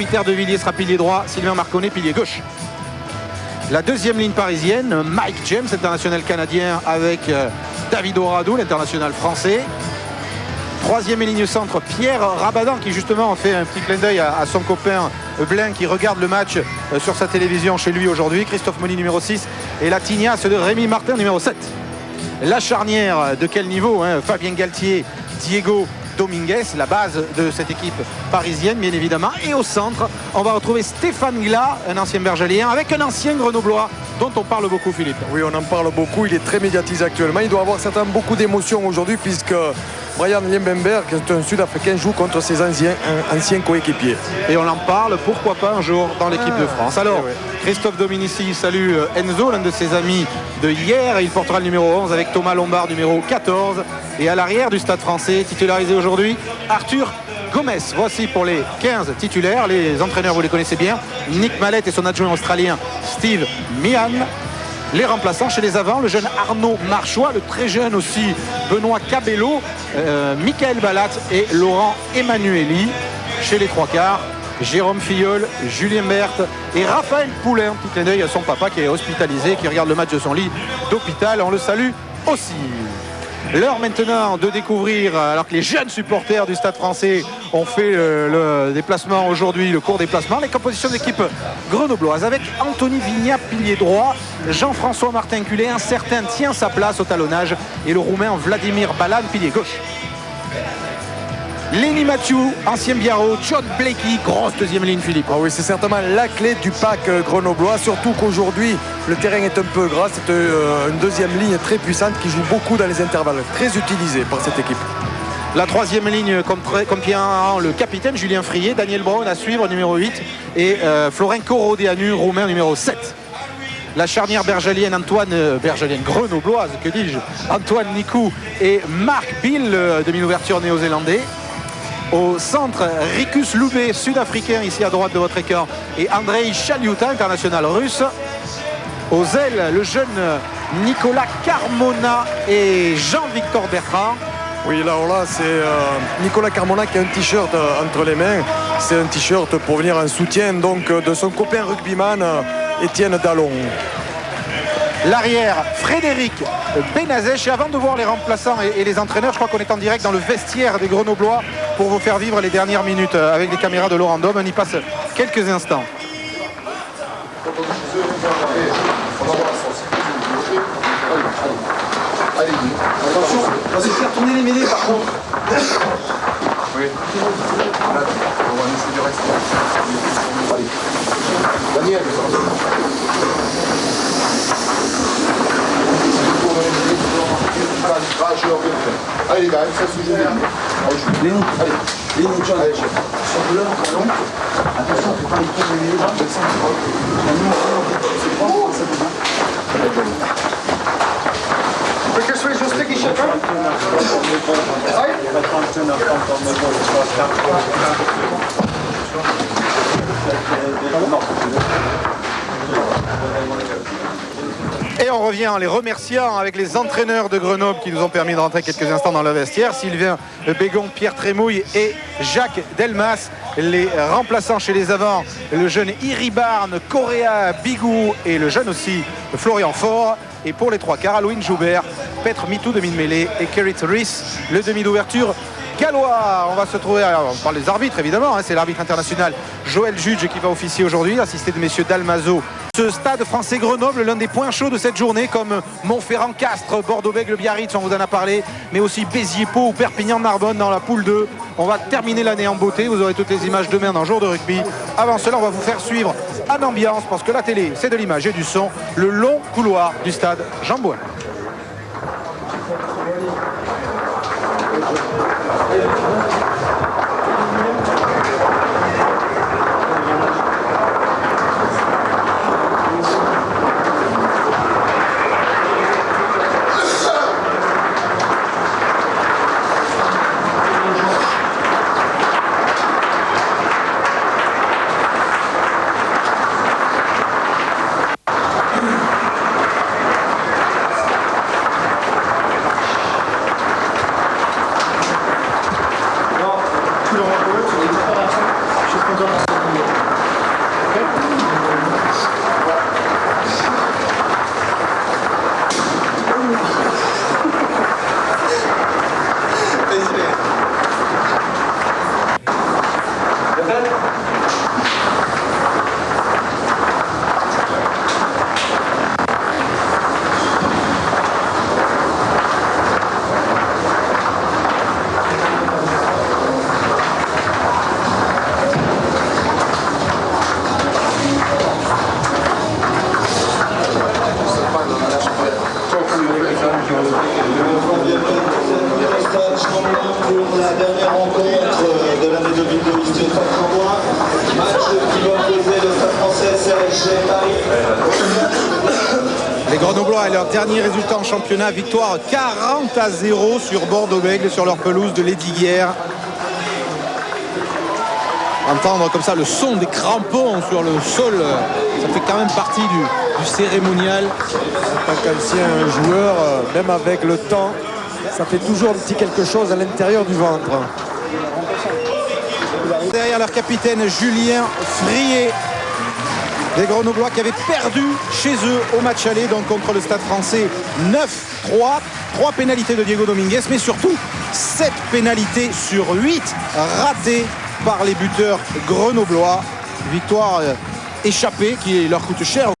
Peter De Villiers sera pilier droit, Sylvain Marconnet pilier gauche. La deuxième ligne parisienne, Mike James, international canadien, avec David Oradou, l'international français. Troisième ligne centre, Pierre Rabadan, qui justement fait un petit clin d'œil à son copain Blain, qui regarde le match sur sa télévision chez lui aujourd'hui. Christophe Moni numéro 6 et la tignasse de Rémi Martin numéro 7. La charnière de quel niveau, hein? Fabien Galtier, Diego Dominguez, la base de cette équipe parisienne bien évidemment. Et au centre, on va retrouver Stéphane Glas, un ancien bergelien, avec un ancien grenoblois dont on parle beaucoup, Philippe. Oui, on en parle beaucoup, il est très médiatisé actuellement. Il doit avoir certainement beaucoup d'émotions aujourd'hui puisque Brian Liebenberg, qui est un Sud-Africain, joue contre ses anciens coéquipiers. Et on en parle, pourquoi pas un jour dans l'équipe de France. Alors, Christophe Dominici salue Enzo, l'un de ses amis de hier. Il portera le numéro 11 avec Thomas Lombard, numéro 14. Et à l'arrière du Stade français, titularisé aujourd'hui, Arthur Gomez. Voici pour les 15 titulaires. Les entraîneurs, vous les connaissez bien. Nick Mallette et son adjoint australien Steve Meehan. Les remplaçants chez les avants, le jeune Arnaud Marchois, le très jeune aussi Benoît Cabello, Michael Balat et Laurent Emmanueli. Chez les trois quarts, Jérôme Filleul, Julien Berthe et Raphaël Poulain. Petit clin d'œil à son papa qui est hospitalisé, qui regarde le match de son lit d'hôpital. On le salue aussi. L'heure maintenant de découvrir, alors que les jeunes supporters du Stade français ont fait le déplacement aujourd'hui, le court déplacement, les compositions d'équipe grenobloise avec Anthony Vignat, pilier droit, Jean-François Martin-Culé, un certain tient sa place au talonnage, et le Roumain Vladimir Balan, pilier gauche. Lenny Mathieu, ancien Biarro, John Blakey, grosse deuxième ligne, Philippe. Ah oui, c'est certainement la clé du pack grenoblois, surtout qu'aujourd'hui le terrain est un peu gras. C'est une deuxième ligne très puissante qui joue beaucoup dans les intervalles, très utilisée par cette équipe. La troisième ligne contient le capitaine Julien Frier, Daniel Brown à suivre, numéro 8, et Florin Corodéanu, roumain, numéro 7. La charnière bergelienne bergelienne grenobloise, que dis-je, Antoine Nicou et Marc Bill, demi-ouverture néo-zélandais. Au centre, Rikus Loubet, sud-africain, ici à droite de votre écran, et Andrei Chaliuta, international russe. Aux ailes, le jeune Nicolas Carmona et Jean-Victor Bertrand. Oui, là c'est Nicolas Carmona qui a un t-shirt entre les mains. C'est un t-shirt pour venir en soutien donc de son copain rugbyman Étienne Dallon. L'arrière, Frédéric Benazèche. Et avant de voir les remplaçants et les entraîneurs, je crois qu'on est en direct dans le vestiaire des Grenoblois pour vous faire vivre les dernières minutes avec les caméras de Laurent Dôme. On y passe quelques instants. Allez, attention, vas-y, faire tourner les mêlées par contre. Oui. Là, on va essayer de rester. Allez. Daniel. Allez les gars, ça se joue bien. Léon, allez. Léon, John. Allez, sur le long. Attention, faut pas les prendre les mêlées. Quicker switch, just sticky shit, right? Et on revient en les remerciant avec les entraîneurs de Grenoble qui nous ont permis de rentrer quelques instants dans le vestiaire. Sylvain Bégon, Pierre Trémouille et Jacques Delmas. Les remplaçants chez les avants, le jeune Iribarne, Correa Bigou et le jeune aussi Florian Faure. Et pour les trois quarts, Halloween Joubert, Petre Mitou, demi-mêlée, et Kerrit Rees, le demi d'ouverture gallois. On va se trouver, alors on parle des arbitres évidemment, hein, c'est l'arbitre international Joël Juge qui va officier aujourd'hui, assisté de messieurs Dalmazo. Ce stade français Grenoble, l'un des points chauds de cette journée, comme Montferrand, Castres, Bordeaux-Bègles, Biarritz, on vous en a parlé, mais aussi Béziers-Pau ou Perpignan-Narbonne dans la poule 2. On va terminer l'année en beauté, vous aurez toutes les images demain dans Jour de rugby. Avant cela, on va vous faire suivre en ambiance, parce que la télé, c'est de l'image et du son, le long couloir du stade Jean-Bouin. Les Grenoblois et leur dernier résultat en championnat, victoire 40-0 sur Bordeaux-Bègles sur leur pelouse de Lesdiguières. Entendre comme ça le son des crampons sur le sol, ça fait quand même partie du cérémonial. En tant qu'ancien joueur, même avec le temps, ça fait toujours un petit quelque chose à l'intérieur du ventre. Derrière leur capitaine Julien Frié, les Grenoblois qui avaient perdu chez eux au match aller, donc contre le Stade Français 9-3. 3 pénalités de Diego Dominguez, mais surtout 7 pénalités sur 8 ratées par les buteurs grenoblois. Victoire échappée qui leur coûte cher.